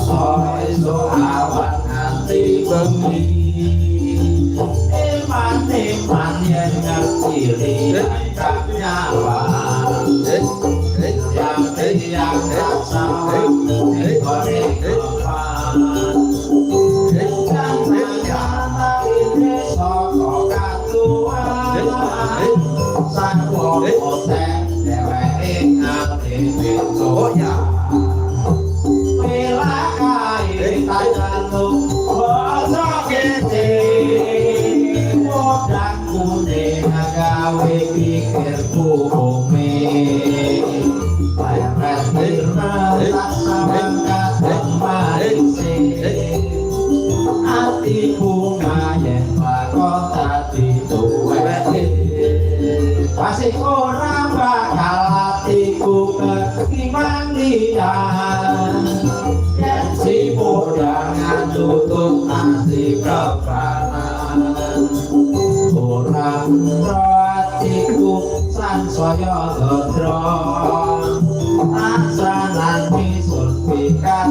soi so awan nganti bengi iman yen ngerti lihat nyawa yang rasa ikone kepan kata ini soko katuan sang wong oteng dheweke ngati pisoya bila kae tajalu basa kete modang kuning gawe pikirku bumi bayang firma tak samangkat kemarise ati bunga yen bakal dadi tuweke pasti ora bakal atiku ketimbang liyan yen si podang tutup ati kepanan ora atiku sansaya gedra asanan pisun pikat